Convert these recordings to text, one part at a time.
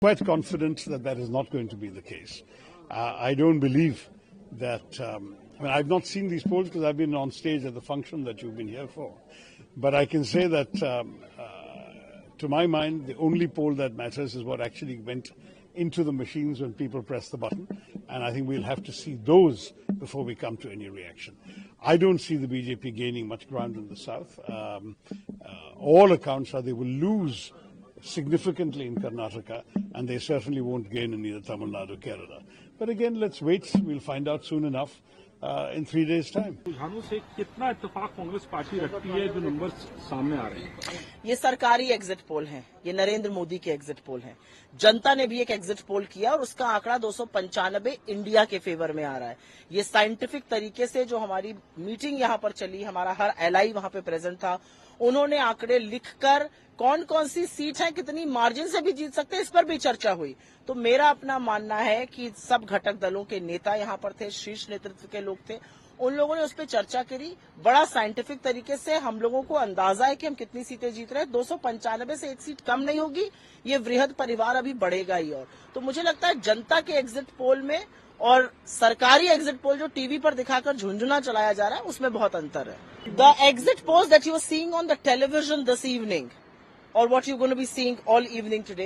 Quite confident that that is not going to be the case. I don't believe that. I've not seen these polls because I've been on stage at the function that you've been here for. But I can say that, to my mind, the only poll that matters is what actually went into the machines when people press the button. And I think we'll have to see those before we come to any reaction. I don't see the BJP gaining much ground in the South. All accounts are they will lose significantly in Karnataka, and they certainly won't gain in either Tamil Nadu or Kerala. But again, let's wait. We'll find out soon enough in 3 days' time. रुझानों से कितना इत्तेफाक Congress party रखती है जो numbers सामने आ रहे हैं? ये सरकारी एग्जिट पोल हैं, ये नरेंद्र मोदी के एग्जिट पोल हैं। जनता ने भी एक एग्जिट पोल किया और उसका आंकड़ा 295 इंडिया के फेवर में आ रहा है। ये साइंटिफिक तरीके से जो हमारी मीटिंग यहाँ पर चली, हमारा हर एलआई वहां पे प्रेजेंट था, उन्होंने आंकड़े लिखकर कौन कौन सी सीट है, कितनी मार्जिन से भी जीत सकते हैं, इस पर भी चर्चा हुई। तो मेरा अपना मानना है कि सब घटक दलों के नेता यहाँ पर थे, शीर्ष नेतृत्व के लोग थे, उन लोगों ने उस पर चर्चा करी। बड़ा साइंटिफिक तरीके से हम लोगों को अंदाजा है कि हम कितनी सीटें जीत रहे हैं। 295 से एक सीट कम नहीं होगी, ये वृहद परिवार अभी बढ़ेगा ही। और तो मुझे लगता है जनता के एग्जिट पोल में और सरकारी एग्जिट पोल जो टीवी पर दिखाकर झुंझुना चलाया जा रहा है, उसमें बहुत अंतर है। The exit polls that you are seeing on the television this evening or what you're going to be seeing all evening today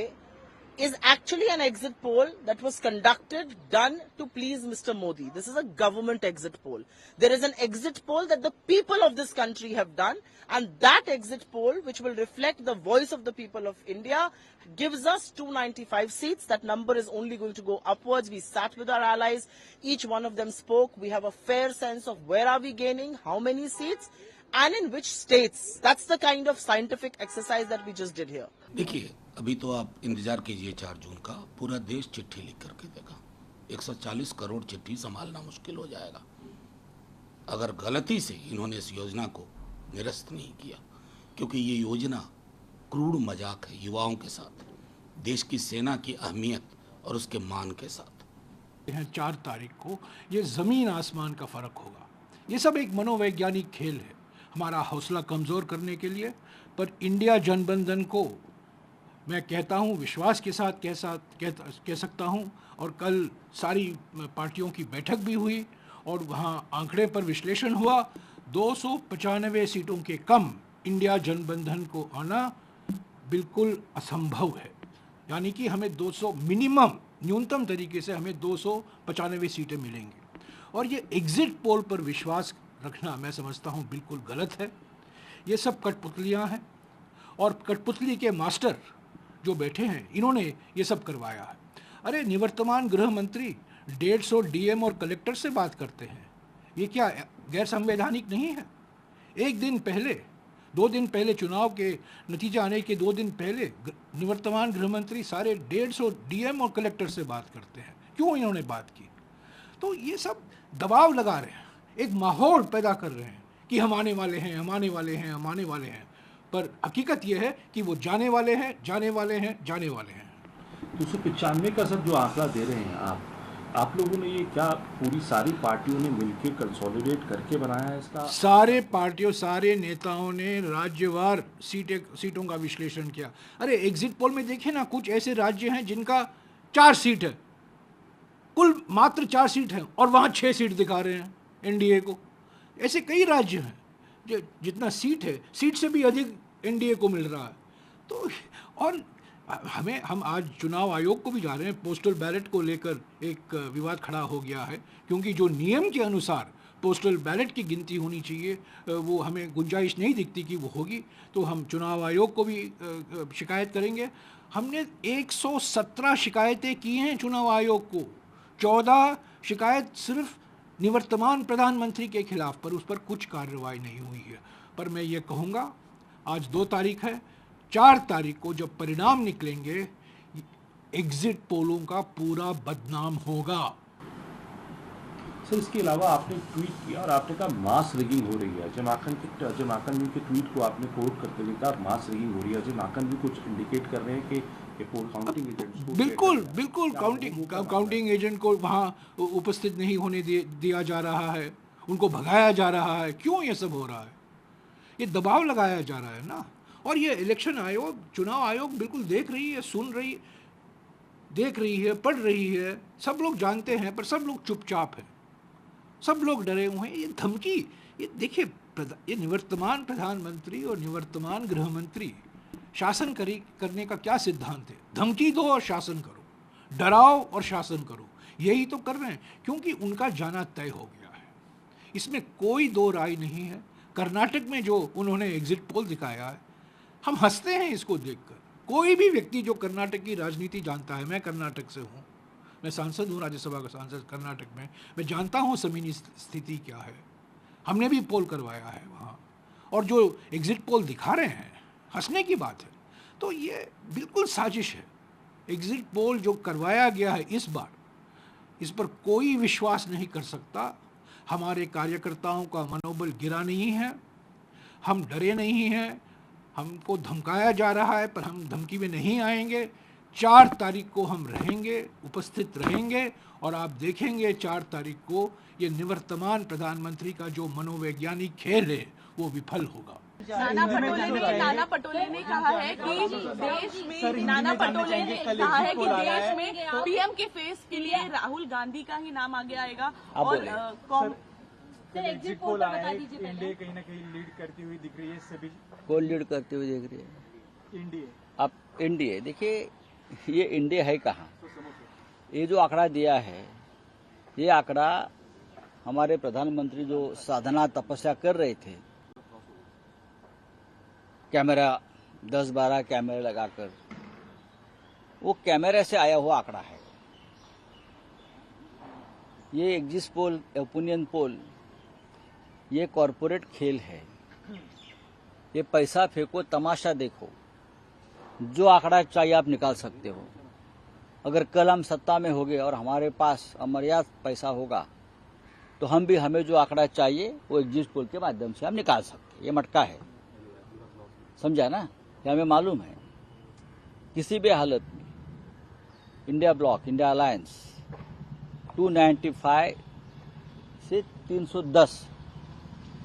is actually an exit poll that was conducted, done to please Mr. Modi. This is a government exit poll. There is an exit poll that the people of this country have done, and that exit poll, which will reflect the voice of the people of India, gives us 295 seats. That number is only going to go upwards. We sat with our allies. Each one of them spoke. We have a fair sense of where are we gaining, how many seats, and in which states. That's the kind of scientific exercise that we just did here. देखिए, अभी तो आप इंतजार कीजिए 4 जून का। पूरा देश चिट्ठी लिख करके देगा। 140 करोड़ चिट्ठी संभालना मुश्किल हो जाएगा अगर गलती से इन्होंने इस योजना को निरस्त नहीं किया, क्योंकि ये योजना क्रूर मजाक है युवाओं के साथ, देश की सेना की अहमियत और उसके मान के साथ। 4 तारीख को ये जमीन आसमान का फर्क होगा। ये सब एक मनोवैज्ञानिक खेल है हमारा हौसला कमज़ोर करने के लिए। पर इंडिया जनबंधन को मैं कहता हूँ, विश्वास के साथ कह सकता हूँ। और कल सारी पार्टियों की बैठक भी हुई और वहाँ आंकड़े पर विश्लेषण हुआ। 295 सीटों के कम इंडिया जनबंधन को आना बिल्कुल असंभव है। यानी कि हमें 200 मिनिमम, न्यूनतम तरीके से हमें 295 सीटें मिलेंगी। और ये एग्जिट पोल पर विश्वास रखना मैं समझता हूँ बिल्कुल गलत है। ये सब कठपुतलियाँ हैं और कठपुतली के मास्टर जो बैठे हैं, इन्होंने ये सब करवाया है। अरे निवर्तमान गृह मंत्री 150 डीएम और कलेक्टर से बात करते हैं, ये क्या गैर संवैधानिक नहीं है? एक दिन पहले, 2 दिन पहले, चुनाव के नतीजे आने के 2 दिन पहले निवर्तमान गृह मंत्री सारे 150 डीएम और कलेक्टर से बात करते हैं। क्यों इन्होंने बात की? तो ये सब दबाव लगा रहे हैं, एक माहौल पैदा कर रहे हैं कि हम आने वाले हैं, हम आने वाले हैं, हम आने वाले हैं। पर हकीकत यह है कि वो जाने वाले हैं, जाने वाले हैं, जाने वाले हैं। 295 का सब जो आंकड़ा दे रहे हैं आप लोगों ने, ये क्या पूरी सारी पार्टियों ने मिलकर कंसोलिडेट करके बनाया है इसका? सारे पार्टियों, सारे नेताओं ने राज्यवार सीटों का विश्लेषण किया। अरे एग्जिट पोल में देखिए ना, कुछ ऐसे राज्य हैं जिनका 4 सीट है, कुल मात्र 4 सीट है, और वहाँ 6 सीट दिखा रहे हैं एनडीए को। ऐसे कई राज्य हैं जो जितना सीट है, सीट से भी अधिक एनडीए को मिल रहा है। तो और हम आज चुनाव आयोग को भी जा रहे हैं। पोस्टल बैलेट को लेकर एक विवाद खड़ा हो गया है, क्योंकि जो नियम के अनुसार पोस्टल बैलेट की गिनती होनी चाहिए, वो हमें गुंजाइश नहीं दिखती कि वो होगी। तो हम चुनाव आयोग को भी शिकायत करेंगे। हमने 117 शिकायतें की हैं चुनाव आयोग को। 14 शिकायत सिर्फ निवर्तमान प्रधानमंत्री के खिलाफ, पर उस पर कुछ कार्रवाई नहीं हुई है। पर मैं ये कहूँगा, आज 2 तारीख है, 4 तारीख को जब परिणाम निकलेंगे, एग्जिट पोलों का पूरा बदनाम होगा। सर, इसके अलावा आपने ट्वीट किया और आपने कहा मास रिगिंग हो रही है। अजय माकन जी के ट्वीट को आपने कोट करते हुए कहा मास रिगिंग हो रही है। अजय माकन भी कुछ इंडिकेट कर रहे हैं कि काउंटिंग एजेंट बिल्कुल काउंटिंग एजेंट को वहाँ उपस्थित नहीं होने दिया जा रहा है, उनको भगाया जा रहा है। क्यों ये सब हो रहा है? ये दबाव लगाया जा रहा है ना। और ये इलेक्शन आयोग, चुनाव आयोग बिल्कुल देख रही है, सुन रही है। देख रही है, पढ़ रही है, सब लोग जानते हैं, पर सब लोग चुपचाप हैं, सब लोग डरे हुए हैं। ये धमकी, ये देखिए, ये निवर्तमान प्रधानमंत्री और निवर्तमान गृह मंत्री शासन करने का क्या सिद्धांत है? धमकी दो और शासन करो, डराओ और शासन करो, यही तो कर रहे हैं, क्योंकि उनका जाना तय हो गया है, इसमें कोई दो राय नहीं है। कर्नाटक में जो उन्होंने एग्जिट पोल दिखाया है, हम हंसते हैं इसको देखकर। कोई भी व्यक्ति जो कर्नाटक की राजनीति जानता है, मैं कर्नाटक से हूँ, मैं सांसद हूँ, राज्यसभा का सांसद कर्नाटक में, मैं जानता हूँ ज़मीनी स्थिति क्या है, हमने भी पोल करवाया है वहाँ, और जो एग्जिट पोल दिखा रहे हैं, हंसने की बात है। तो ये बिल्कुल साजिश है। एग्जिट पोल जो करवाया गया है इस बार, इस पर कोई विश्वास नहीं कर सकता। हमारे कार्यकर्ताओं का मनोबल गिरा नहीं है, हम डरे नहीं हैं, हमको धमकाया जा रहा है पर हम धमकी में नहीं आएंगे। 4 तारीख को हम रहेंगे, उपस्थित रहेंगे, और आप देखेंगे 4 तारीख को ये निवर्तमान प्रधानमंत्री का जो मनोवैज्ञानिक खेल है वो विफल होगा। नाना पटोले ने कहा है कि देश में पीएम के फेस के लिए राहुल गांधी का ही नाम आगे आएगा। और एग्जिट पोल आया है, एनडीए कहीं ना कहीं लीड करती हुई दिख रही है, सभी कौन लीड करती हुई दिख रही है? एनडीए। अब एनडीए देखिए, ये एनडीए है कहाँ? ये जो आंकड़ा दिया है, ये आंकड़ा हमारे प्रधानमंत्री जो साधना तपस्या कर रहे थे, कैमरा 10-12 कैमरे लगाकर, वो कैमरे से आया हुआ आंकड़ा है। ये एग्जिट पोल, ओपिनियन पोल, ये कॉरपोरेट खेल है। ये पैसा फेंको, तमाशा देखो, जो आंकड़ा चाहिए आप निकाल सकते हो। अगर कल हम सत्ता में होंगे और हमारे पास अमर्याद पैसा होगा तो हमें जो आंकड़ा चाहिए वो एग्जिट पोल के माध्यम से हम निकाल सकते हैं। ये मटका है, समझा ना? ये हमें मालूम है। किसी भी हालत में इंडिया ब्लॉक, इंडिया अलायंस 295 से 310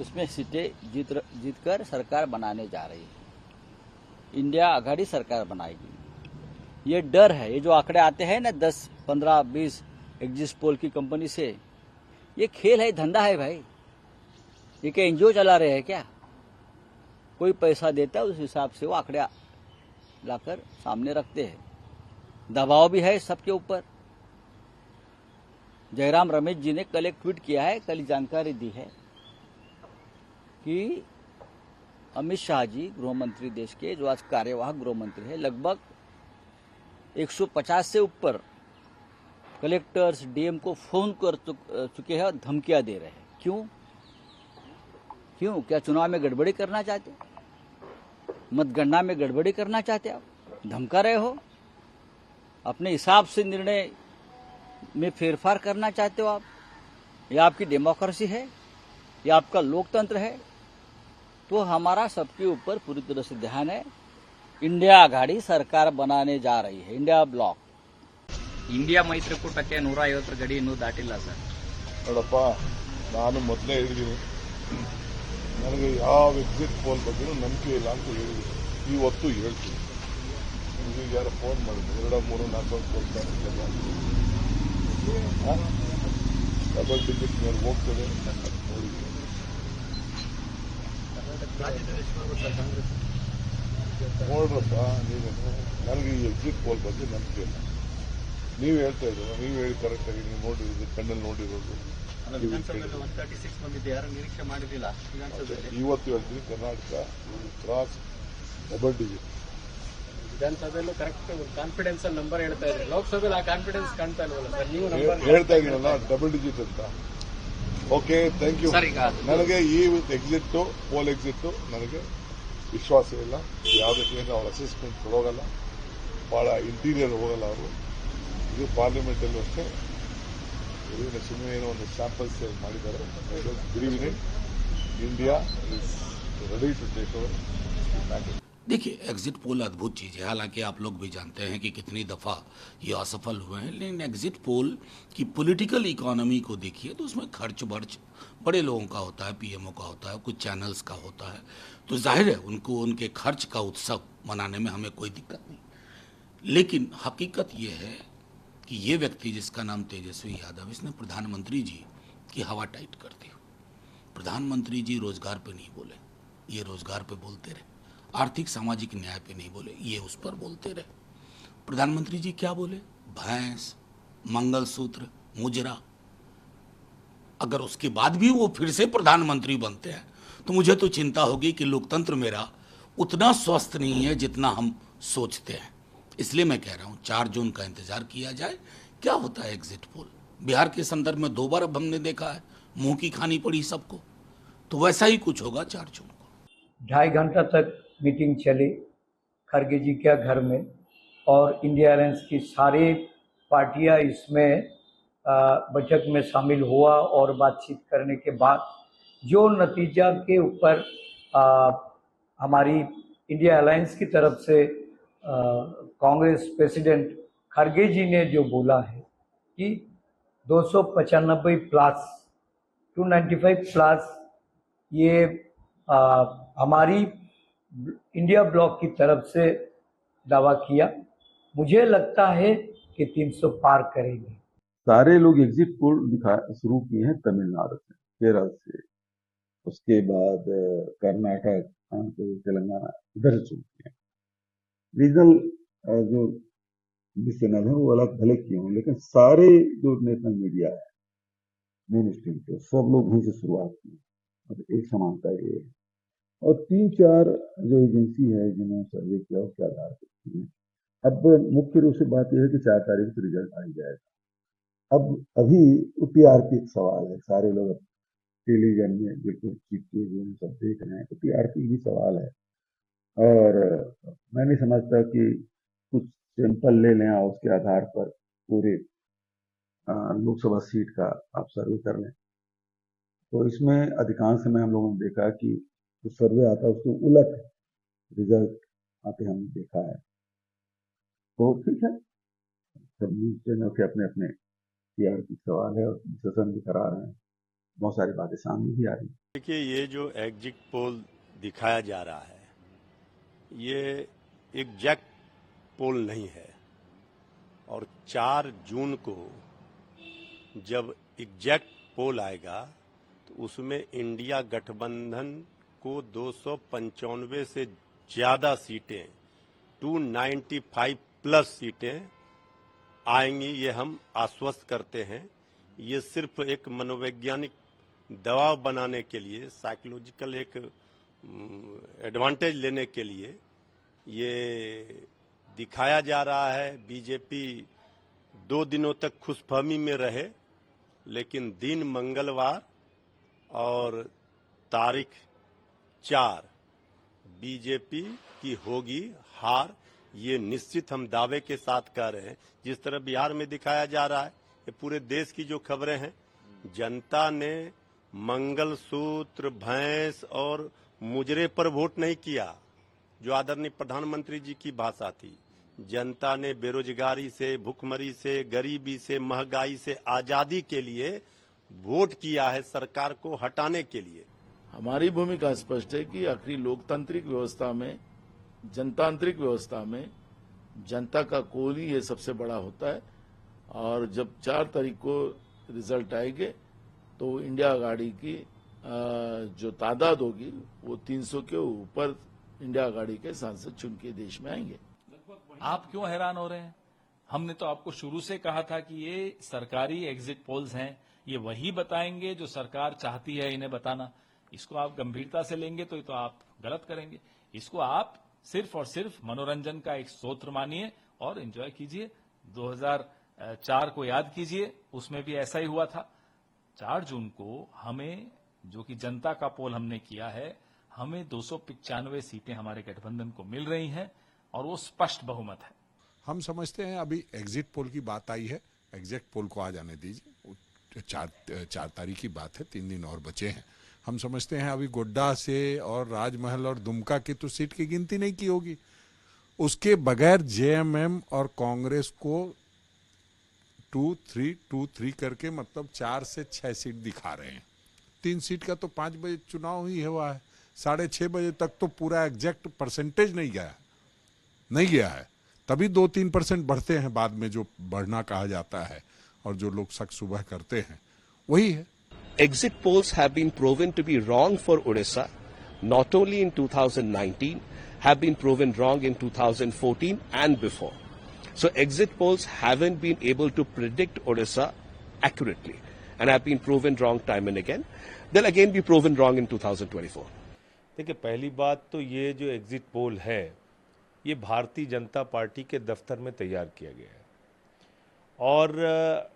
उसमें सीटें जीतकर सरकार बनाने जा रही है। इंडिया आघाड़ी सरकार बनाएगी। ये डर है, ये जो आंकड़े आते हैं ना 10, 15, 20 एग्जिट पोल की कंपनी से, ये खेल है, धंधा है भाई। ये क्या एनजीओ चला रहे हैं क्या? कोई पैसा देता है, उस हिसाब से वो आंकड़े लाकर सामने रखते हैं। दबाव भी है सबके ऊपर। जयराम रमेश जी ने कल एक ट्वीट किया है, कल जानकारी दी है कि अमित शाह जी, गृह मंत्री देश के, जो आज कार्यवाहक गृह मंत्री है, लगभग 150 से ऊपर कलेक्टर्स, डीएम को फोन कर चुके हैं और धमकियां दे रहे हैं। क्यों? क्या चुनाव में गड़बड़ी करना चाहते? मतगणना में गड़बड़ी करना चाहते? आप धमका रहे हो? अपने हिसाब से निर्णय में फेरफार करना चाहते हो आप? यह आपकी डेमोक्रेसी है? यह आपका लोकतंत्र है? तो हमारा सबके ऊपर पूरी तरह से ध्यान है। इंडिया आघाड़ी सरकार बनाने जा रही है, इंडिया ब्लॉक। ಇಂಡಿಯಾ ಮೈತ್ರಿಕೂಟಕ್ಕೆ 150 ಗಡಿ ಇನ್ನೂ ದಾಟಿಲ್ಲ ಸರ್. ನೋಡಪ್ಪ, ನಾನು ಮೊದಲೇ ಹೇಳಿದ್ದೀನಿ, ನನಗೆ ಯಾವ ಎಕ್ಸಿಟ್ ಪೋಲ್ ಬಗ್ಗೆನೂ ನಂಬಿಕೆ ಇಲ್ಲ ಅಂತ ಹೇಳಿದ್ದೀನಿ. ಇವತ್ತು ಹೇಳ್ತೀನಿ. ನಿಮಗೆ ಯಾರು ಫೋನ್ ಮಾಡಿದ್ರು 2, 3, 4 ಕೊಡ್ತಾರೆ, ಡಬಲ್ ಟಿಕೆಟ್ ಮೇಲೆ ಹೋಗ್ತದೆ ನೋಡಿದ್ದೀನಿ. ನೋಡ್ರಪ್ಪ, ನೀವು ನನಗೆ ಈ ಎಕ್ಸಿಟ್ ಪೋಲ್ ಬಗ್ಗೆ ನಂಬಿಕೆ ಇಲ್ಲ. ನೀವು ಹೇಳ್ತಾ ಇದ್ದೀರ, ನೀವು ಹೇಳಿ ಕರೆಕ್ಟಾಗಿ, ನೀವು ನೋಡಿರೋದು, ಕಣ್ಣಲ್ಲಿ ನೋಡಿರೋದು. ಇವತ್ತು ಹೇಳ್ತೀನಿ, ಕರ್ನಾಟಕ ಕ್ರಾಸ್ ಡಬಲ್ ಡಿಜಿಟ್. ವಿಧಾನಸಭೆಯಲ್ಲೂ ಕರೆಕ್ಟ್ ಕಾನ್ಫಿಡೆನ್ಸ್ ನಂಬರ್ ಹೇಳ್ತಾ ಇದ್ದಾರೆ, ಲೋಕಸಭೆಯಲ್ಲಿ ಆ ಕಾನ್ಫಿಡೆನ್ಸ್ ಕಾಣ್ತಾ ಇಲ್ವಲ್ಲ ಸರ್? ನೀವು ಹೇಳ್ತಾ ಇದೀನಲ್ಲ ಡಬಲ್ ಡಿಜಿಟ್ ಅಂತ. Okay, thank you. ನನಗೆ ಈ ಎಕ್ಸಿಟ್ ಪೋಲ್ ಎಕ್ಸಿಟ್ ನನಗೆ ವಿಶ್ವಾಸ ಇಲ್ಲ. ಯಾವುದಕ್ಕೆ ಅವ್ರ ಅಸೆಸ್ಮೆಂಟ್ ಕೊಡೋಗಲ್ಲ, ಭಾಳ ಇಂಟೀರಿಯರ್ ಹೋಗಲ್ಲ ಅವರು. ಇದು ಪಾರ್ಲಿಮೆಂಟಲ್ಲೂ ಅಷ್ಟೇ, ಸುಮ್ಮನೆ ಏನೋ ಒಂದು ಸ್ಯಾಂಪಲ್ಸ್ ಮಾಡಿದ್ದಾರೆ. India is ready to take over. देखिए, एग्जिट पोल अद्भुत चीज़ है। हालांकि आप लोग भी जानते हैं कि कितनी दफ़ा ये असफल हुए हैं, लेकिन एग्जिट पोल की पॉलिटिकल इकोनॉमी को देखिए तो उसमें खर्च बर्च बड़े लोगों का होता है, पीएमओ का होता है, कुछ चैनल्स का होता है। तो जाहिर है उनको उनके खर्च का उत्सव मनाने में हमें कोई दिक्कत नहीं। लेकिन हकीकत ये है कि ये व्यक्ति जिसका नाम तेजस्वी यादव, इसने प्रधानमंत्री जी की हवा टाइट कर दी। प्रधानमंत्री जी रोजगार पे नहीं बोले, ये रोजगार पे बोलते रहे। आर्थिक सामाजिक न्याय पे नहीं बोले, ये उस पर बोलते रहे। प्रधानमंत्री जी क्या बोले? भैंस, मंगलसूत्र, मुजरा। अगर उसके बाद भी वो फिर से प्रधानमंत्री बनते हैं तो मुझे तो चिंता होगी कि लोकतंत्र मेरा उतना स्वस्थ नहीं है जितना हम सोचते हैं। इसलिए मैं कह रहा हूं 4 जून का इंतजार किया जाए। क्या होता है एग्जिट पोल? बिहार के संदर्भ में 2 बार अब हमने देखा है, मुंह की खानी पड़ी सबको, तो वैसा ही कुछ होगा 4 जून को। 2.5 घंटा तक मीटिंग चली खड़गे जी के घर में, और इंडिया अलायंस की सारी पार्टियां इसमें बैठक में शामिल हुआ, और बातचीत करने के बाद जो नतीजा के ऊपर हमारी इंडिया अलायंस की तरफ से कांग्रेस प्रेसिडेंट खड़गे जी ने जो बोला है कि 295 प्लस 295 प्लस, ये हमारी इंडिया ब्लॉक की तरफ से दावा किया। मुझे लगता है कि 300 पार करेंगे। सारे लोग एग्जिट पोल शुरू किए हैं तमिलनाडु से, केरल से, उसके बाद कर्नाटक, आंध्र प्रदेश, तेलंगाना, इधर से शुरू किए। रीजनल जो चैनल है वो अलग भले किए हों, लेकिन सारे जो नेशनल मीडिया है, मेन स्ट्रीम के, सब लोग वहीं से शुरुआत की। मतलब एक समानता ये है। और 3-4 जो एजेंसी है जिन्होंने सर्वे किया उसके आधार पर किए। अब मुख्य रूप से बात यह है कि 4 तारीख को रिजल्ट आ ही जाएगा। अब अभी टीआरपी एक सवाल है, सारे लोग टेलीविजन में बिल्कुल चिपके हुए हैं, सब देख रहे हैं, तो टीआरपी भी सवाल है। और मैं नहीं समझता कि कुछ सैंपल ले लें और उसके आधार पर पूरे लोकसभा सीट का आप सर्वे कर लें। तो इसमें अधिकांश समय हम लोगों ने देखा कि जो सर्वे आता है उसको उलट रिजल्ट आते हमने देखा है। तो ठीक है, सब न्यूज चैनल के अपने अपने टीआरपी सवाल है और डिस्कशन भी करा रहे हैं, बहुत सारी बातें सामने भी आ रही हैं। देखिए, ये जो एग्जिट पोल दिखाया जा रहा है ये एग्जैक्ट पोल नहीं है, और 4 जून को जब एग्जैक्ट पोल आएगा तो उसमें इंडिया गठबंधन को 295 से ज्यादा सीटें, 295 प्लस सीटें आएंगी, ये हम आश्वस्त करते हैं। ये सिर्फ एक मनोवैज्ञानिक दबाव बनाने के लिए, साइकोलॉजिकल एक एडवांटेज लेने के लिए ये दिखाया जा रहा है। बीजेपी 2 दिनों तक खुशफहमी में रहे, लेकिन दिन मंगलवार और तारीख 4 बीजेपी की होगी हार, ये निश्चित हम दावे के साथ कह रहे हैं। जिस तरह बिहार में दिखाया जा रहा है, ये पूरे देश की जो खबरें हैं, जनता ने मंगलसूत्र, भैंस और मुजरे पर वोट नहीं किया, जो आदरणीय प्रधानमंत्री जी की भाषा थी। जनता ने बेरोजगारी से, भुखमरी से, गरीबी से, महंगाई से आजादी के लिए वोट किया है, सरकार को हटाने के लिए। हमारी भूमिका स्पष्ट है कि आखिरी लोकतांत्रिक व्यवस्था में, जनतांत्रिक व्यवस्था में जनता का कौल ही ये सबसे बड़ा होता है। और जब 4 तारीख को रिजल्ट आएंगे तो इंडिया आघाड़ी की जो तादाद होगी वो 300 के ऊपर इंडिया आघाड़ी के सांसद चुन के देश में आएंगे। आप क्यों हैरान हो रहे हैं? हमने तो आपको शुरू से कहा था कि ये सरकारी एग्जिट पोल्स हैं, ये वही बताएंगे जो सरकार चाहती है इन्हें बताना। इसको आप गंभीरता से लेंगे तो आप गलत करेंगे। इसको आप सिर्फ और सिर्फ मनोरंजन का एक स्रोत मानिए और एंजॉय कीजिए। 2004 को याद कीजिए, उसमें भी ऐसा ही हुआ था। 4 जून को हमें, जो कि जनता का पोल हमने किया है, हमें 295 सीटें हमारे गठबंधन को मिल रही हैं और वो स्पष्ट बहुमत है। हम समझते हैं अभी एग्जिट पोल की बात आई है, एग्जैक्ट पोल को आ जाने दीजिए। 4 तारीख की बात है, 3 दिन और बचे हैं। हम समझते हैं अभी गोड्डा से और राजमहल और दुमका की तो सीट की गिनती नहीं की होगी। उसके बगैर जेएमएम और कांग्रेस को 2-3 करके मतलब 4 से 6 सीट दिखा रहे हैं। 3 सीट का तो 5 बजे चुनाव ही हुआ है, 6:30 बजे तक तो पूरा एग्जैक्ट परसेंटेज नहीं गया है। तभी 2-3% बढ़ते हैं बाद में, जो बढ़ना कहा जाता है और जो लोग शक सुबह करते हैं वही है। Exit polls have been proven to be wrong for Odisha, not only in 2019, have been proven wrong in 2014 and before. So exit polls haven't been able to predict Odisha accurately and have been proven wrong time and again. They'll again be proven wrong in 2024. देखिए, पहली बात तो ये जो exit poll है ये Bharatiya Janata party के दफ्तर में तैयार किया गया है और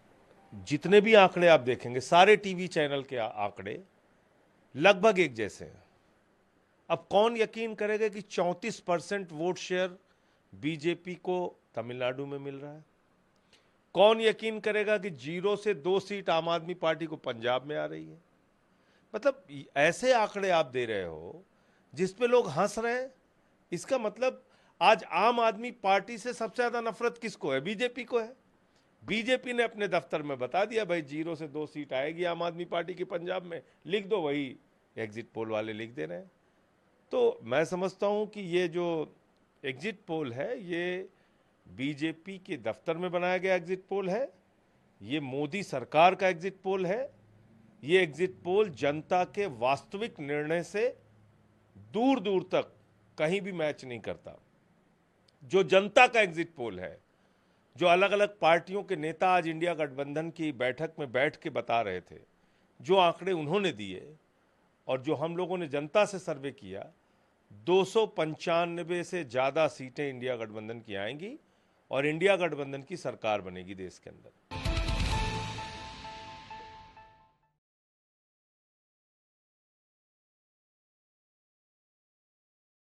जितने भी आंकड़े आप देखेंगे सारे टीवी चैनल के आंकड़े लगभग एक जैसे हैं। अब कौन यकीन करेगा कि 34% वोट शेयर बीजेपी को तमिलनाडु में मिल रहा है? कौन यकीन करेगा कि 0 से 2 सीट आम आदमी पार्टी को पंजाब में आ रही है? मतलब ऐसे आंकड़े आप दे रहे हो जिस पे लोग हंस रहे हैं। इसका मतलब आज आम आदमी पार्टी से सबसे ज्यादा नफरत किसको है? बीजेपी को है। बीजेपी ने अपने दफ्तर में बता दिया भाई 0 से 2 सीट आएगी आम आदमी पार्टी की पंजाब में, लिख दो, वही एग्जिट पोल वाले लिख दे रहे हैं। तो मैं समझता हूं कि ये जो एग्जिट पोल है ये बीजेपी के दफ्तर में बनाया गया एग्जिट पोल है, ये मोदी सरकार का एग्जिट पोल है। ये एग्जिट पोल जनता के वास्तविक निर्णय से दूर दूर तक कहीं भी मैच नहीं करता। जो जनता का एग्जिट पोल है, जो अलग अलग पार्टियों के नेता आज इंडिया गठबंधन की बैठक में बैठ के बता रहे थे, जो आंकड़े उन्होंने दिए और जो हम लोगों ने जनता से सर्वे किया, 295 से ज़्यादा सीटें इंडिया गठबंधन की आएंगी और इंडिया गठबंधन की सरकार बनेगी देश के अंदर।